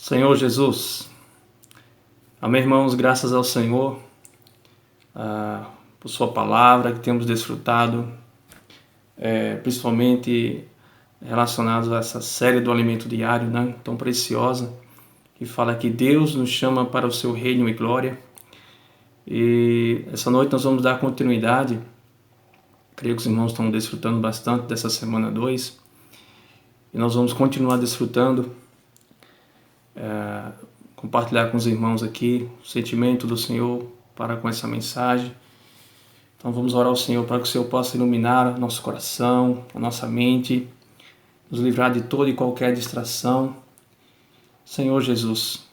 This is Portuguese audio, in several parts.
Senhor Jesus, amém, irmãos, graças ao Senhor por sua palavra que temos desfrutado, principalmente relacionados a essa série do alimento diário, né, tão preciosa, que fala que Deus nos chama para o seu reino e glória. E essa noite nós vamos dar continuidade. Creio que os irmãos estão desfrutando bastante dessa semana 2. E nós vamos continuar desfrutando, compartilhar com os irmãos aqui o sentimento do Senhor para com essa mensagem. Então vamos orar ao Senhor para que o Senhor possa iluminar nosso coração, a nossa mente, nos livrar de toda e qualquer distração. Senhor Jesus,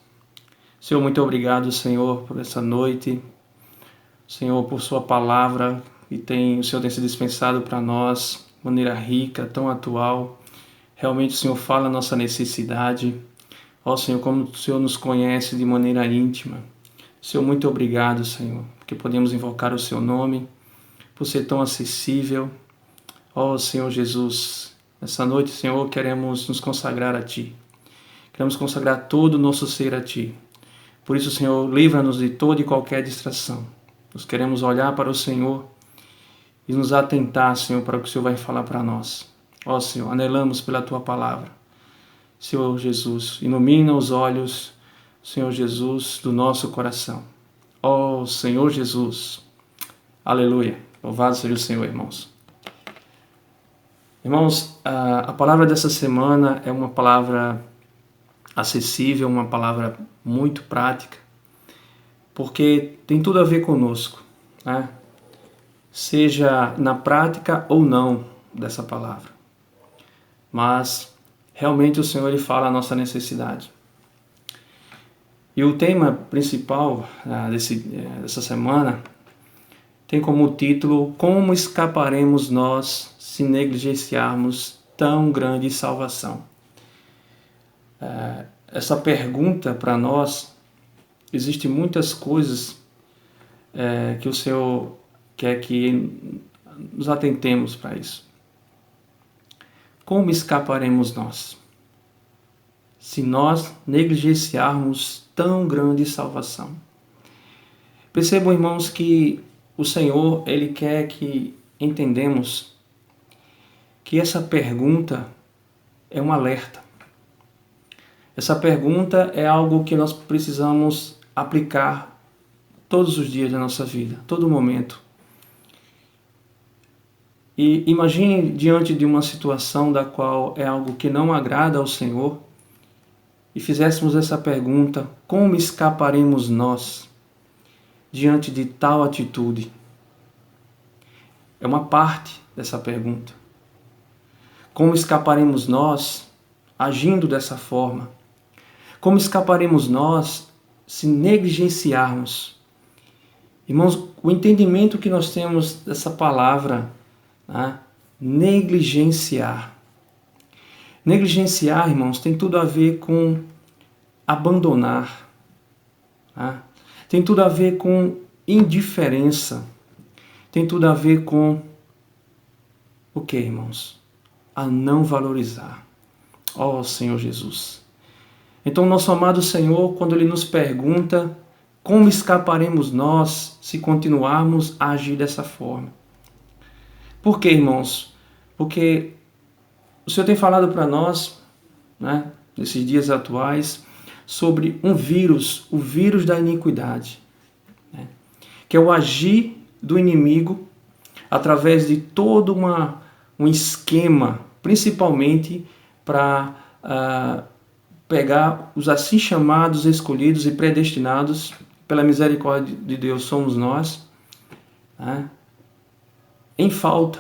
Senhor, muito obrigado, Senhor, por essa noite. Senhor, por sua palavra que o Senhor tem se dispensado para nós de maneira rica, tão atual. Realmente o Senhor fala a nossa necessidade. Ó Senhor, como o Senhor nos conhece de maneira íntima. Senhor, muito obrigado, Senhor, porque podemos invocar o Seu nome, por ser tão acessível. Ó Senhor Jesus, essa noite, Senhor, queremos nos consagrar a Ti. Queremos consagrar todo o nosso ser a Ti. Por isso, Senhor, livra-nos de toda e qualquer distração. Nós queremos olhar para o Senhor e nos atentar, Senhor, para o que o Senhor vai falar para nós. Ó Senhor, anelamos pela Tua palavra. Senhor Jesus, ilumina os olhos, Senhor Jesus, do nosso coração. Ó Senhor Jesus, aleluia. Louvado seja o Senhor, irmãos. Irmãos, a palavra dessa semana é uma palavra acessível, uma palavra muito prática, porque tem tudo a ver conosco, né? Seja na prática ou não dessa palavra. Mas realmente o Senhor ele fala a nossa necessidade. E o tema principal dessa semana tem como título: Como escaparemos nós se negligenciarmos tão grande salvação? Essa pergunta para nós, existem muitas coisas que o Senhor quer que nos atentemos para isso. Como escaparemos nós se nós negligenciarmos tão grande salvação? Percebam, irmãos, que o Senhor ele quer que entendamos que essa pergunta é um alerta. Essa pergunta é algo que nós precisamos aplicar todos os dias da nossa vida, todo momento. E imagine diante de uma situação da qual é algo que não agrada ao Senhor e fizéssemos essa pergunta: como escaparemos nós diante de tal atitude? É uma parte dessa pergunta. Como escaparemos nós agindo dessa forma? Como escaparemos nós se negligenciarmos? Irmãos, o entendimento que nós temos dessa palavra, né? Negligenciar. Negligenciar, irmãos, tem tudo a ver com abandonar. Né? Tem tudo a ver com indiferença. Tem tudo a ver com o que, irmãos? A não valorizar. Ó Senhor Jesus. Então, nosso amado Senhor, quando Ele nos pergunta como escaparemos nós se continuarmos a agir dessa forma? Por quê, irmãos? Porque o Senhor tem falado para nós, né, nesses dias atuais, sobre um vírus, o vírus da iniquidade, né, que é o agir do inimigo através de todo um esquema, principalmente para pegar os assim chamados, escolhidos e predestinados pela misericórdia de Deus, somos nós, né, em falta.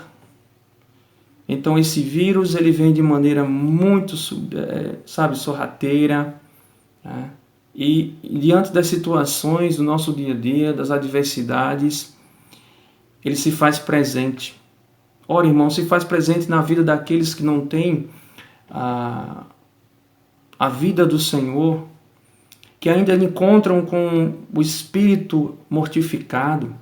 Então esse vírus ele vem de maneira muito, sorrateira, né, e diante das situações do nosso dia a dia, das adversidades, ele se faz presente. Ora, irmão, se faz presente na vida daqueles que não têm a vida do Senhor, que ainda encontram com o espírito mortificado.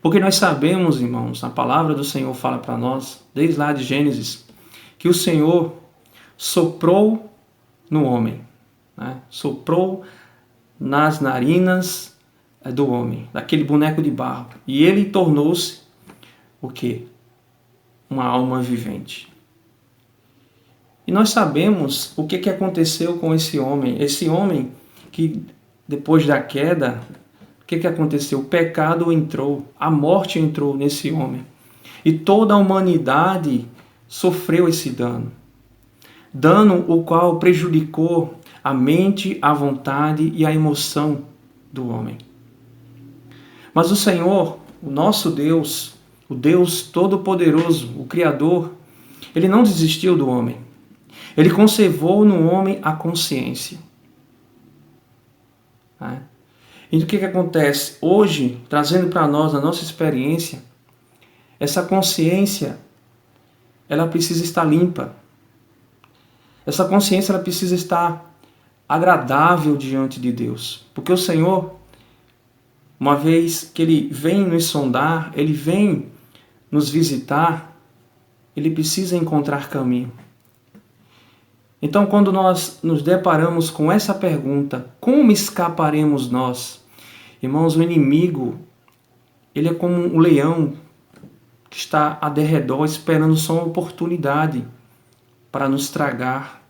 Porque nós sabemos, irmãos, a palavra do Senhor fala para nós, desde lá de Gênesis, que o Senhor soprou no homem, né? Soprou nas narinas do homem, daquele boneco de barro. E ele tornou-se o quê? Uma alma vivente. E nós sabemos o que aconteceu com esse homem. Esse homem que, depois da queda, o que aconteceu? O pecado entrou, a morte entrou nesse homem. E toda a humanidade sofreu esse dano. Dano o qual prejudicou a mente, a vontade e a emoção do homem. Mas o Senhor, o nosso Deus, o Deus Todo-Poderoso, o Criador, Ele não desistiu do homem. Ele conservou no homem a consciência. E o que acontece? Hoje, trazendo para nós a nossa experiência, essa consciência, ela precisa estar limpa. Essa consciência ela precisa estar agradável diante de Deus. Porque o Senhor, uma vez que Ele vem nos sondar, Ele vem nos visitar, Ele precisa encontrar caminho. Então, quando nós nos deparamos com essa pergunta, como escaparemos nós? Irmãos, o inimigo, ele é como um leão que está a derredor esperando só uma oportunidade para nos tragar.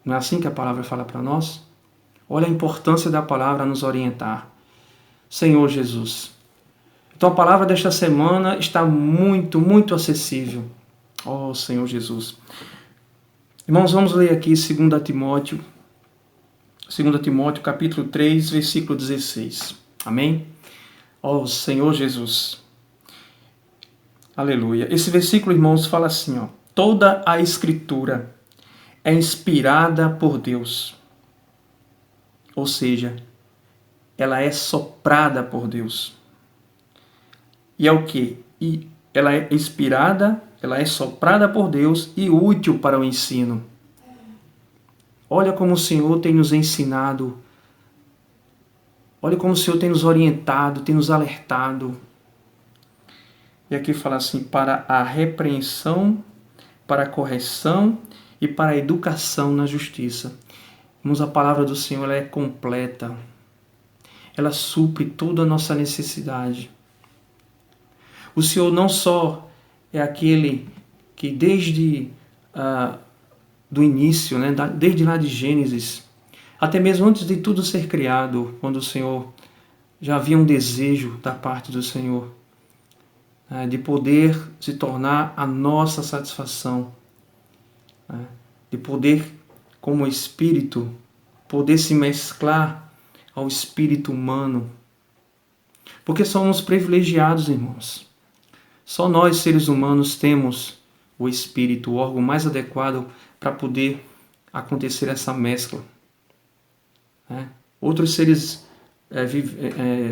Não é assim que a palavra fala para nós? Olha a importância da palavra a nos orientar. Senhor Jesus. Então a palavra desta semana está muito, muito acessível. Oh, Senhor Jesus. Irmãos, vamos ler aqui 2 Timóteo capítulo 3, versículo 16. Amém? Oh, Senhor Jesus. Aleluia. Esse versículo, irmãos, fala assim, ó. Toda a Escritura é inspirada por Deus. Ou seja, ela é soprada por Deus. E é o quê? E ela é inspirada, ela é soprada por Deus e útil para o ensino. Olha como o Senhor tem nos ensinado. Olha como o Senhor tem nos orientado, tem nos alertado. E aqui fala assim, para a repreensão, para a correção e para a educação na justiça. Irmãos, a palavra do Senhor ela é completa. Ela supre toda a nossa necessidade. O Senhor não só é aquele que desde do início, né, desde lá de Gênesis, até mesmo antes de tudo ser criado, quando o Senhor já havia um desejo da parte do Senhor de poder se tornar a nossa satisfação, de poder, como espírito, poder se mesclar ao espírito humano. Porque somos privilegiados, irmãos. Só nós, seres humanos, temos o espírito, o órgão mais adequado para poder acontecer essa mescla. Outros seres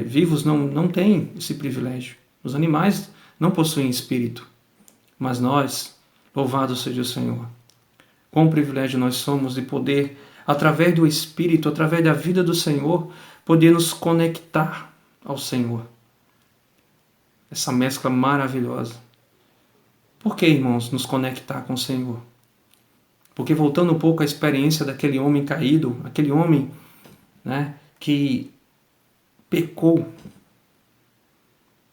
vivos não têm esse privilégio. Os animais não possuem espírito. Mas nós, louvado seja o Senhor, quão privilégio nós somos de poder, através do Espírito, através da vida do Senhor, poder nos conectar ao Senhor. Essa mescla maravilhosa. Por que, irmãos, nos conectar com o Senhor? Porque voltando um pouco à experiência daquele homem caído, aquele homem, que pecou,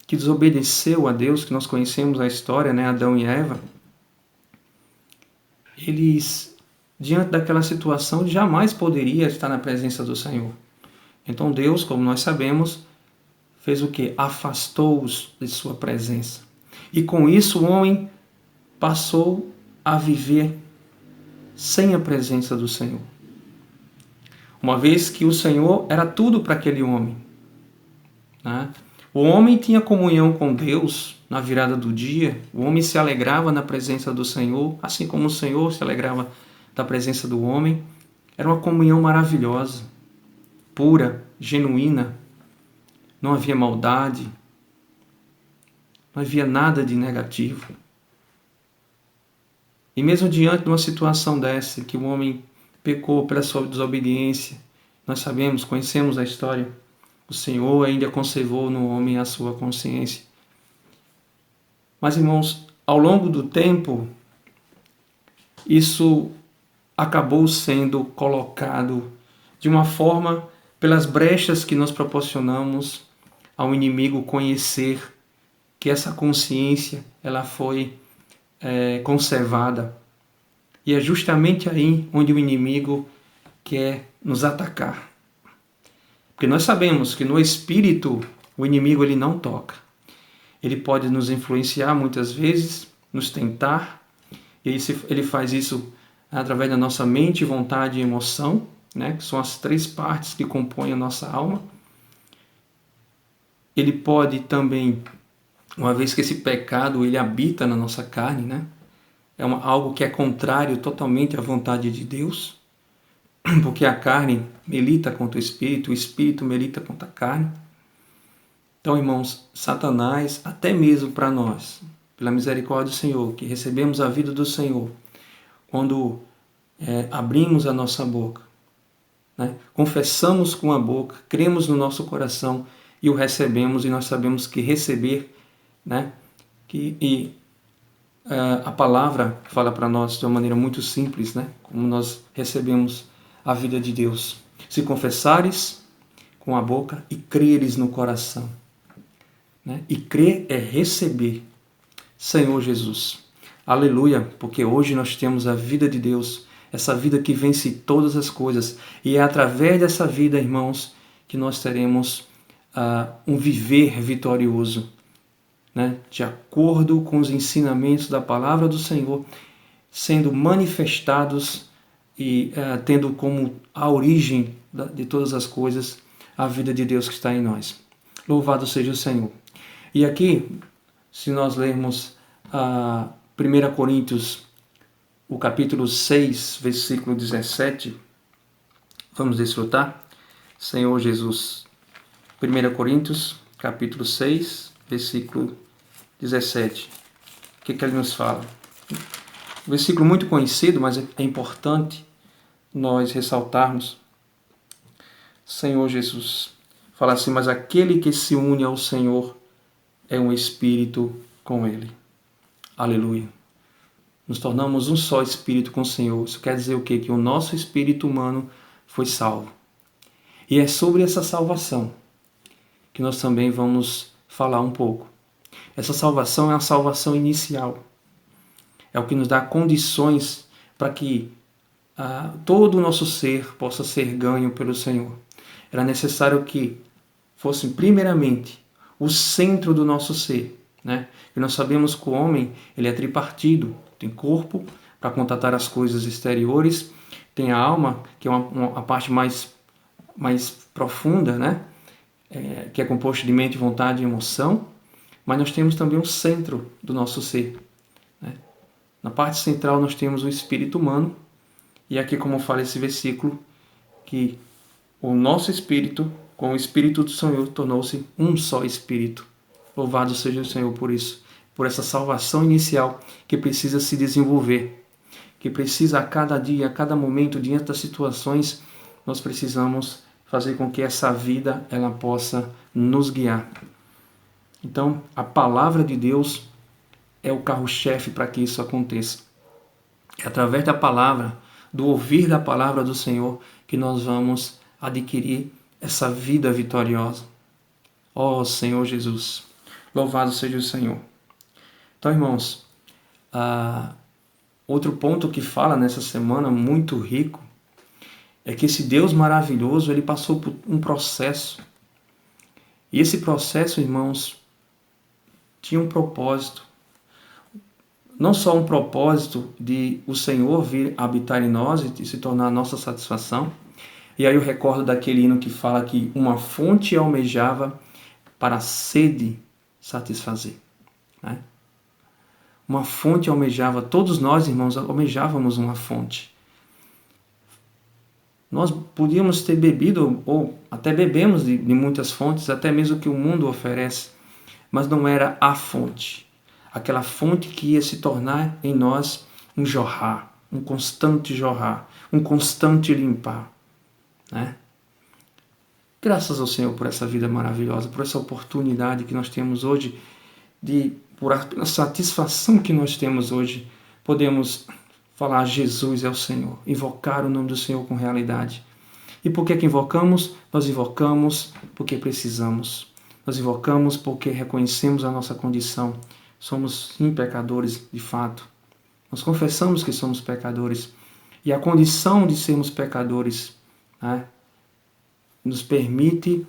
que desobedeceu a Deus, que nós conhecemos a história, Adão e Eva, eles, diante daquela situação, jamais poderia estar na presença do Senhor. Então Deus, como nós sabemos, fez o quê? Afastou-os de sua presença. E com isso o homem passou a viver sem a presença do Senhor. Uma vez que o Senhor era tudo para aquele homem. O homem tinha comunhão com Deus na virada do dia, o homem se alegrava na presença do Senhor, assim como o Senhor se alegrava da presença do homem. Era uma comunhão maravilhosa, pura, genuína. Não havia maldade, não havia nada de negativo. E mesmo diante de uma situação dessa, que o homem pecou pela sua desobediência, nós sabemos, conhecemos a história, o Senhor ainda conservou no homem a sua consciência. Mas, irmãos, ao longo do tempo, isso acabou sendo colocado de uma forma pelas brechas que nós proporcionamos ao inimigo conhecer que essa consciência ela foi conservada. E é justamente aí onde o inimigo quer nos atacar. Porque nós sabemos que no espírito o inimigo ele não toca. Ele pode nos influenciar muitas vezes, nos tentar, e ele faz isso através da nossa mente, vontade e emoção, né? Que são as três partes que compõem a nossa alma. Ele pode também, uma vez que esse pecado ele habita na nossa carne, né? Algo que é contrário totalmente à vontade de Deus, porque a carne milita contra o espírito milita contra a carne. Então, irmãos, Satanás, até mesmo para nós, pela misericórdia do Senhor, que recebemos a vida do Senhor, quando abrimos a nossa boca, né? Confessamos com a boca, cremos no nosso coração e o recebemos, e nós sabemos que receber, né? A palavra fala para nós de uma maneira muito simples, né? Como nós recebemos a vida de Deus. Se confessares com a boca e creres no coração, né? E crer é receber. Senhor Jesus, aleluia, porque hoje nós temos a vida de Deus, essa vida que vence todas as coisas, e é através dessa vida, irmãos, que nós teremos um viver vitorioso, né? De acordo com os ensinamentos da palavra do Senhor, sendo manifestados e tendo como a origem de todas as coisas a vida de Deus que está em nós. Louvado seja o Senhor. E aqui, se nós lermos 1 Coríntios, o capítulo 6, versículo 17, vamos desfrutar? Senhor Jesus. 1 Coríntios, capítulo 6, versículo 17. O que ele nos fala? Um versículo muito conhecido, mas é importante nós ressaltarmos. Senhor Jesus. Fala assim, mas aquele que se une ao Senhor é um espírito com Ele. Aleluia. Nos tornamos um só espírito com o Senhor. Isso quer dizer o quê? Que o nosso espírito humano foi salvo. E é sobre essa salvação que nós também vamos falar um pouco. Essa salvação é a salvação inicial. É o que nos dá condições para que todo o nosso ser possa ser ganho pelo Senhor. Era necessário que fosse primeiramente o centro do nosso ser, né? E nós sabemos que o homem ele é tripartido, tem corpo para contatar as coisas exteriores, tem a alma, que é a parte mais profunda, né? Que é composto de mente, vontade e emoção, mas nós temos também o centro do nosso ser, né? Na parte central nós temos o espírito humano, e aqui, como fala esse versículo, que o nosso espírito com o Espírito do Senhor tornou-se um só Espírito. Louvado seja o Senhor por isso, por essa salvação inicial que precisa se desenvolver, que precisa a cada dia, a cada momento, diante das situações, nós precisamos fazer com que essa vida ela possa nos guiar. Então, a palavra de Deus é o carro-chefe para que isso aconteça. É através da palavra, do ouvir da palavra do Senhor, que nós vamos adquirir essa vida vitoriosa. Ó Senhor Jesus, louvado seja o Senhor. Então, irmãos, outro ponto que fala nessa semana, muito rico, é que esse Deus maravilhoso, ele passou por um processo. E esse processo, irmãos, tinha um propósito. Não só um propósito de o Senhor vir habitar em nós e se tornar a nossa satisfação. E aí eu recordo daquele hino que fala que uma fonte almejava para a sede satisfazer, né? Uma fonte almejava, todos nós, irmãos, almejávamos uma fonte. Nós podíamos ter bebido, ou até bebemos de muitas fontes, até mesmo que o mundo oferece, mas não era a fonte. Aquela fonte que ia se tornar em nós um jorrar, um constante jorrar, um constante limpar, né? Graças ao Senhor por essa vida maravilhosa, por essa oportunidade que nós temos hoje, por a satisfação que nós temos hoje, podemos falar Jesus é o Senhor, invocar o nome do Senhor com realidade. E por que invocamos? Nós invocamos porque precisamos. Nós invocamos porque reconhecemos a nossa condição. Somos sim pecadores, de fato. Nós confessamos que somos pecadores. E a condição de sermos pecadores, né, nos permite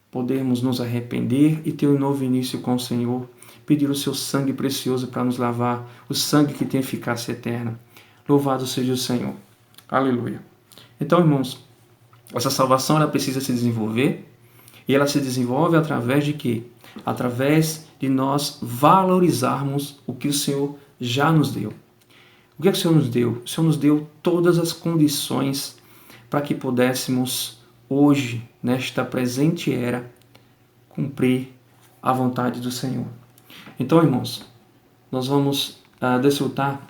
podermos nos arrepender e ter um novo início com o Senhor. Pedir o seu sangue precioso para nos lavar, o sangue que tem eficácia eterna. Louvado seja o Senhor. Aleluia. Então, irmãos, essa salvação ela precisa se desenvolver, e ela se desenvolve através de quê? Através de nós valorizarmos o que o Senhor já nos deu. O que é que o Senhor nos deu? O Senhor nos deu todas as condições para que pudéssemos hoje, nesta presente era, cumprir a vontade do Senhor. Então, irmãos, nós vamos desfrutar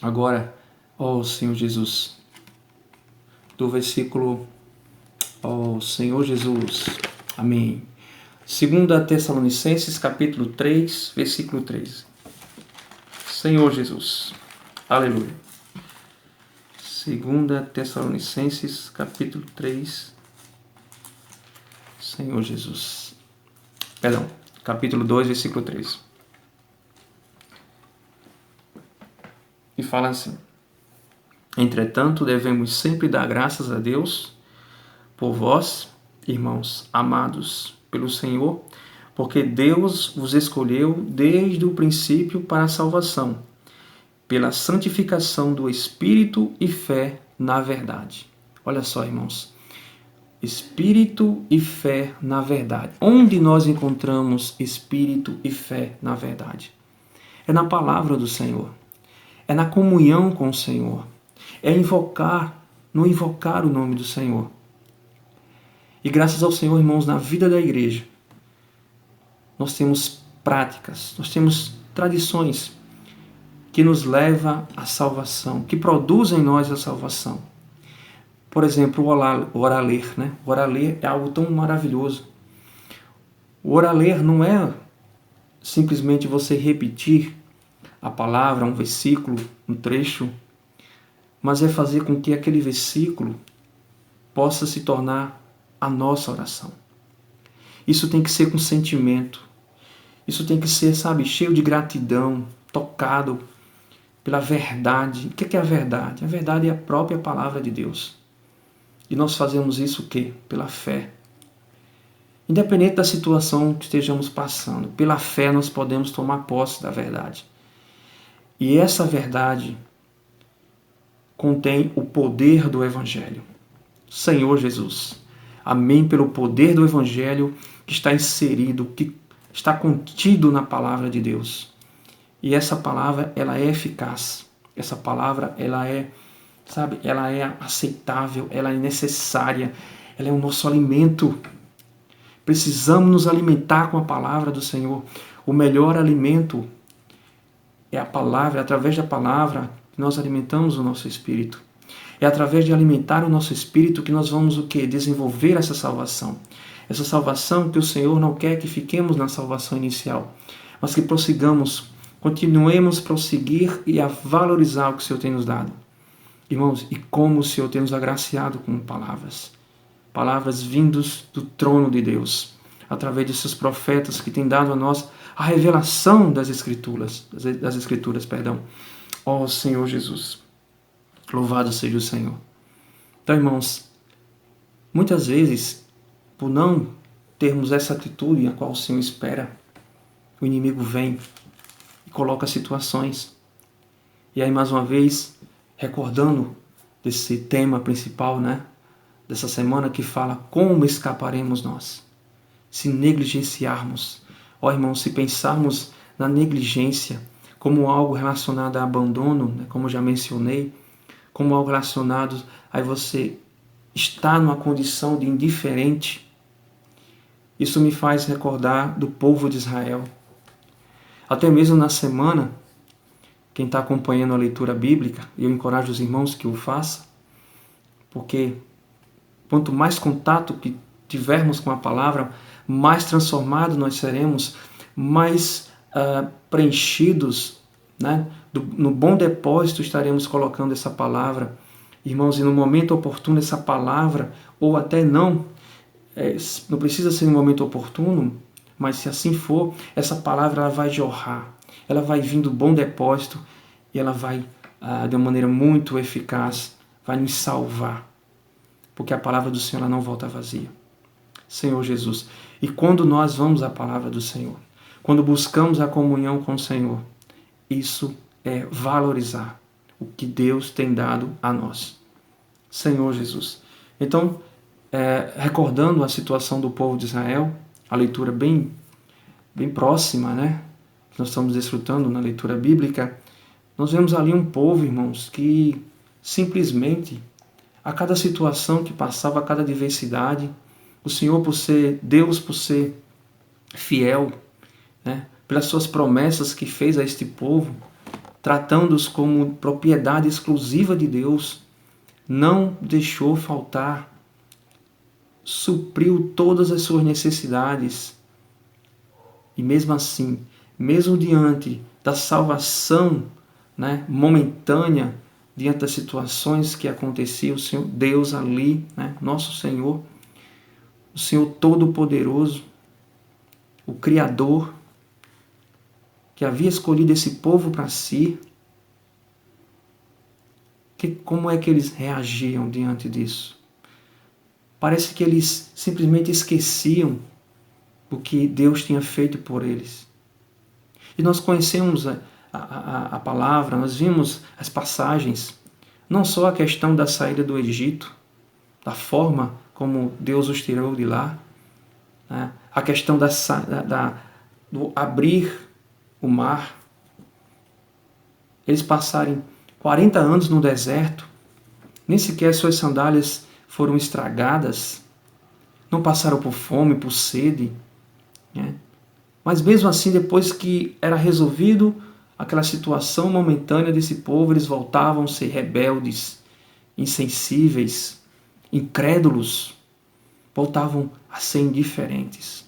agora, ó Senhor Jesus, do versículo, ó Senhor Jesus, amém. 2 Tessalonicenses, capítulo 3, versículo 13. Senhor Jesus, aleluia. 2 Tessalonicenses, capítulo 3, Senhor Jesus. Perdão, capítulo 2, versículo 13. E fala assim: entretanto, devemos sempre dar graças a Deus por vós, irmãos amados pelo Senhor, porque Deus vos escolheu desde o princípio para a salvação, pela santificação do Espírito e fé na verdade. Olha só, irmãos. Espírito e fé na verdade. Onde nós encontramos espírito e fé na verdade? É na palavra do Senhor. É na comunhão com o Senhor. É invocar o nome do Senhor. E graças ao Senhor, irmãos, na vida da igreja, nós temos práticas, nós temos tradições que nos levam à salvação, que produzem em nós a salvação. Por exemplo, o oraler, né? O oraler é algo tão maravilhoso. O oraler não é simplesmente você repetir a palavra, um versículo, um trecho, mas é fazer com que aquele versículo possa se tornar a nossa oração. Isso tem que ser com sentimento. Isso tem que ser, cheio de gratidão, tocado pela verdade. O que é a verdade? A verdade é a própria palavra de Deus. E nós fazemos isso o quê? Pela fé. Independente da situação que estejamos passando, pela fé nós podemos tomar posse da verdade. E essa verdade contém o poder do Evangelho. Senhor Jesus, amém pelo poder do Evangelho que está inserido, que está contido na palavra de Deus. E essa palavra, ela é eficaz. Essa palavra, ela é aceitável, ela é necessária, ela é o nosso alimento. Precisamos nos alimentar com a palavra do Senhor. O melhor alimento é a palavra, é através da palavra que nós alimentamos o nosso espírito. É através de alimentar o nosso espírito que nós vamos o quê? Desenvolver essa salvação. Essa salvação que o Senhor não quer que fiquemos na salvação inicial, mas que prossigamos, continuemos a prosseguir e a valorizar o que o Senhor tem nos dado. Irmãos, e como o Senhor tem nos agraciado com palavras. Palavras vindas do trono de Deus, através de seus profetas que têm dado a nós a revelação das Escrituras. Ó Senhor Jesus, louvado seja o Senhor. Então, irmãos, muitas vezes, por não termos essa atitude a qual o Senhor espera, o inimigo vem e coloca situações. E aí, mais uma vez, recordando desse tema principal, né, dessa semana, que fala como escaparemos nós, se negligenciarmos. Ó, irmãos, se pensarmos na negligência como algo relacionado a abandono, né, como já mencionei, como algo relacionado a você estar numa condição de indiferente, isso me faz recordar do povo de Israel. Até mesmo na semana, quem está acompanhando a leitura bíblica, eu encorajo os irmãos que o façam, porque quanto mais contato que tivermos com a palavra, mais transformados nós seremos, mais preenchidos, né, no bom depósito estaremos colocando essa palavra. Irmãos, e no momento oportuno essa palavra, ou até não, não precisa ser no momento oportuno, mas se assim for, essa palavra ela vai jorrar, ela vai vir do bom depósito e ela vai, de uma maneira muito eficaz, vai nos salvar, porque a palavra do Senhor ela não volta vazia. Senhor Jesus, e quando nós vamos à palavra do Senhor, quando buscamos a comunhão com o Senhor, isso é valorizar o que Deus tem dado a nós. Senhor Jesus. Então, recordando a situação do povo de Israel, a leitura bem próxima, né? Que nós estamos desfrutando na leitura bíblica, nós vemos ali um povo, irmãos, que simplesmente, a cada situação que passava, a cada adversidade, o Senhor, por ser Deus, por ser fiel, né? Pelas suas promessas que fez a este povo, tratando-os como propriedade exclusiva de Deus, não deixou faltar, supriu todas as suas necessidades. E mesmo assim, mesmo diante da salvação, né, momentânea, diante das situações que aconteciam, o Senhor, Deus ali, né, nosso Senhor, o Senhor Todo-Poderoso, o Criador, que havia escolhido esse povo para si, como é que eles reagiam diante disso? Parece que eles simplesmente esqueciam o que Deus tinha feito por eles. E nós conhecemos a palavra, nós vimos as passagens, não só a questão da saída do Egito, da forma como Deus os tirou de lá, né? A questão do abrir o mar, eles passarem 40 anos no deserto, nem sequer suas sandálias foram estragadas, não passaram por fome, por sede, né? Mas mesmo assim, depois que era resolvido aquela situação momentânea desse povo, eles voltavam a ser rebeldes, insensíveis, incrédulos, voltavam a ser indiferentes.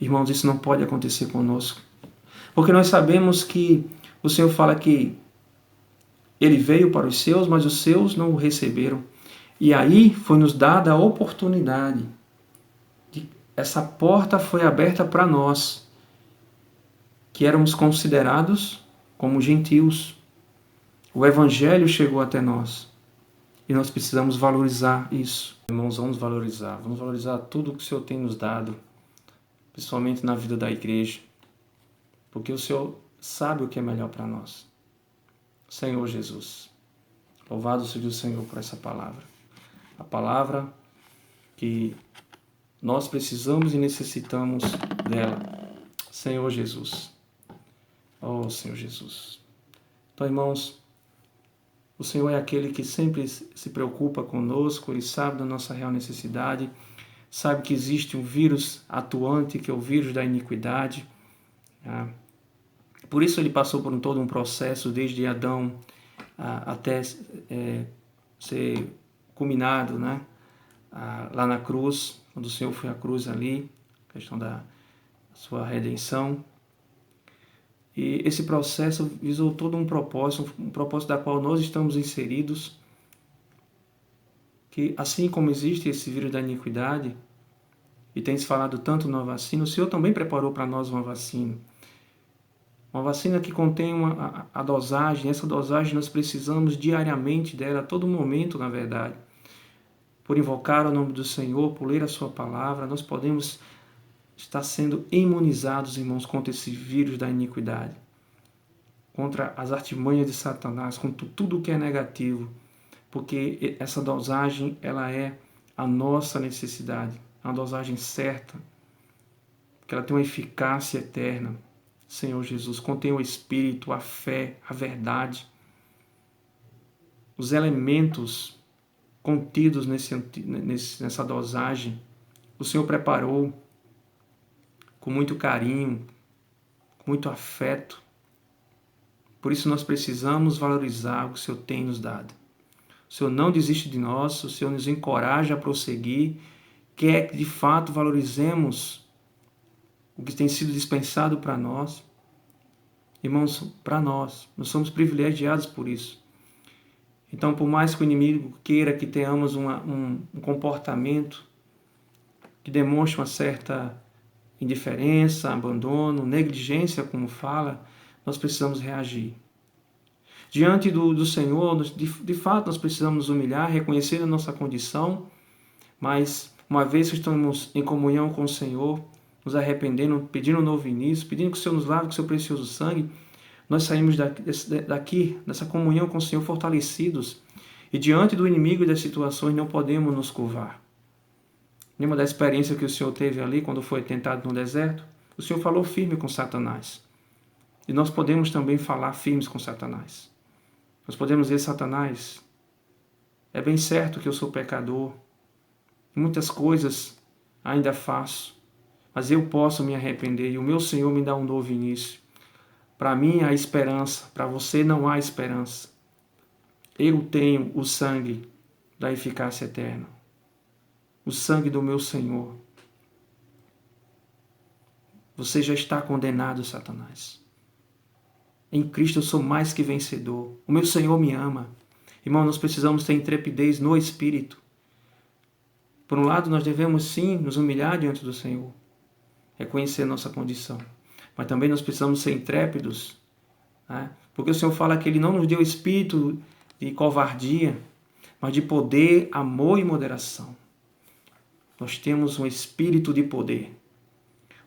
Irmãos, isso não pode acontecer conosco, porque nós sabemos que o Senhor fala que Ele veio para os seus, mas os seus não o receberam. E aí foi nos dada a oportunidade. Essa porta foi aberta para nós, que éramos considerados como gentios. O Evangelho chegou até nós. E nós precisamos valorizar isso. Irmãos, vamos valorizar tudo que o Senhor tem nos dado, principalmente na vida da igreja, porque o Senhor sabe o que é melhor para nós. Senhor Jesus, louvado seja o Senhor por essa palavra. A palavra que nós precisamos e necessitamos dela. Senhor Jesus. Oh, Senhor Jesus. Então, irmãos, o Senhor é aquele que sempre se preocupa conosco, Ele sabe da nossa real necessidade, sabe que existe um vírus atuante, que é o vírus da iniquidade. Por isso Ele passou por todo um processo, desde Adão até ser culminado, né? Lá na cruz, quando o Senhor foi à cruz ali, a questão da sua redenção. E esse processo visou todo um propósito da qual nós estamos inseridos, que assim como existe esse vírus da iniquidade, e tem se falado tanto na vacina, o Senhor também preparou para nós uma vacina. Uma vacina que contém a dosagem, essa dosagem nós precisamos diariamente dela, a todo momento, na verdade. Por invocar o nome do Senhor, por ler a sua palavra, nós podemos estar sendo imunizados, irmãos, contra esse vírus da iniquidade, contra as artimanhas de Satanás, contra tudo que é negativo, porque essa dosagem, ela é a nossa necessidade, a dosagem certa, que ela tem uma eficácia eterna. Senhor Jesus, contém o Espírito, a fé, a verdade, os elementos contidos nessa dosagem, o Senhor preparou com muito carinho, com muito afeto. Por isso nós precisamos valorizar o que o Senhor tem nos dado. O Senhor não desiste de nós, o Senhor nos encoraja a prosseguir, quer que de fato valorizemos o que tem sido dispensado para nós. Irmãos, para nós somos privilegiados por isso. Então, por mais que o inimigo queira que tenhamos um comportamento que demonstre uma certa indiferença, abandono, negligência, como fala, nós precisamos reagir. Diante do Senhor, de fato, nós precisamos nos humilhar, reconhecer a nossa condição, mas uma vez que estamos em comunhão com o Senhor, nos arrependendo, pedindo um novo início, pedindo que o Senhor nos lave com o seu precioso sangue, nós saímos daqui, dessa comunhão com o Senhor, fortalecidos, e diante do inimigo e das situações não podemos nos curvar. Lembra da experiência que o Senhor teve ali quando foi tentado no deserto? O Senhor falou firme com Satanás. E nós podemos também falar firmes com Satanás. Nós podemos dizer: Satanás, é bem certo que eu sou pecador, muitas coisas ainda faço, mas eu posso me arrepender e o meu Senhor me dá um novo início. Para mim há esperança, para você não há esperança. Eu tenho o sangue da eficácia eterna, o sangue do meu Senhor. Você já está condenado, Satanás. Em Cristo eu sou mais que vencedor. O meu Senhor me ama. Irmão, nós precisamos ter intrepidez no Espírito. Por um lado, nós devemos sim nos humilhar diante do Senhor, reconhecer nossa condição. Mas também nós precisamos ser intrépidos, né? Porque o Senhor fala que Ele não nos deu espírito de covardia, mas de poder, amor e moderação. Nós temos um espírito de poder.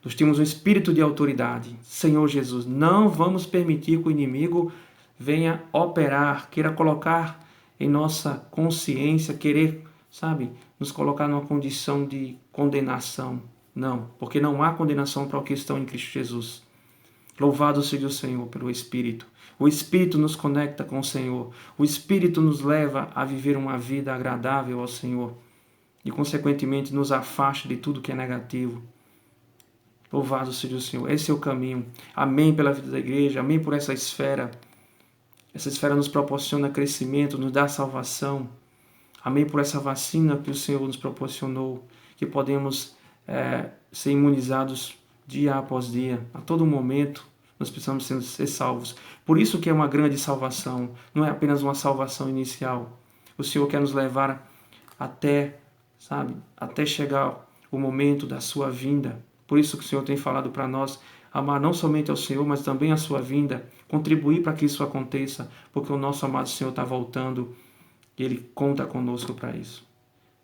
Nós temos um espírito de autoridade. Senhor Jesus, não vamos permitir que o inimigo venha operar, queira colocar em nossa consciência, querer, nos colocar numa condição de condenação. Não, porque não há condenação para os que estão em Cristo Jesus. Louvado seja o Senhor pelo Espírito. O Espírito nos conecta com o Senhor. O Espírito nos leva a viver uma vida agradável ao Senhor. E, consequentemente, nos afasta de tudo que é negativo. Louvado seja o Senhor. Esse é o caminho. Amém pela vida da igreja. Amém por essa esfera. Essa esfera nos proporciona crescimento, nos dá salvação. Amém por essa vacina que o Senhor nos proporcionou, que podemos ser imunizados dia após dia. A todo momento nós precisamos ser salvos. Por isso que é uma grande salvação. Não é apenas uma salvação inicial. O Senhor quer nos levar até chegar o momento da sua vinda. Por isso que o Senhor tem falado para nós amar não somente ao Senhor, mas também a sua vinda, contribuir para que isso aconteça, porque o nosso amado Senhor está voltando e Ele conta conosco para isso.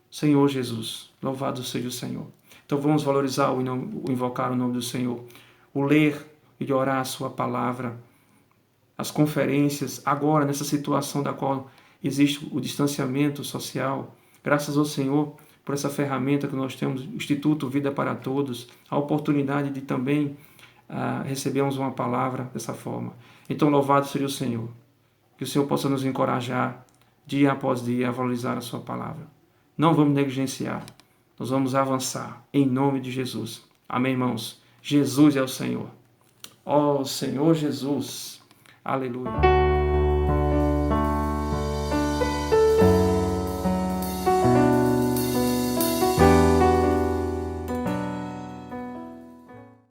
Senhor Jesus, louvado seja o Senhor. Então vamos valorizar o invocar o nome do Senhor, o ler e orar a sua palavra, as conferências, agora nessa situação da qual existe o distanciamento social, graças ao Senhor por essa ferramenta que nós temos, o Instituto Vida para Todos, a oportunidade de também recebermos uma palavra dessa forma. Então, louvado seja o Senhor. Que o Senhor possa nos encorajar, dia após dia, a valorizar a sua palavra. Não vamos negligenciar, nós vamos avançar, em nome de Jesus. Amém, irmãos? Jesus é o Senhor. Ó Senhor Jesus. Aleluia.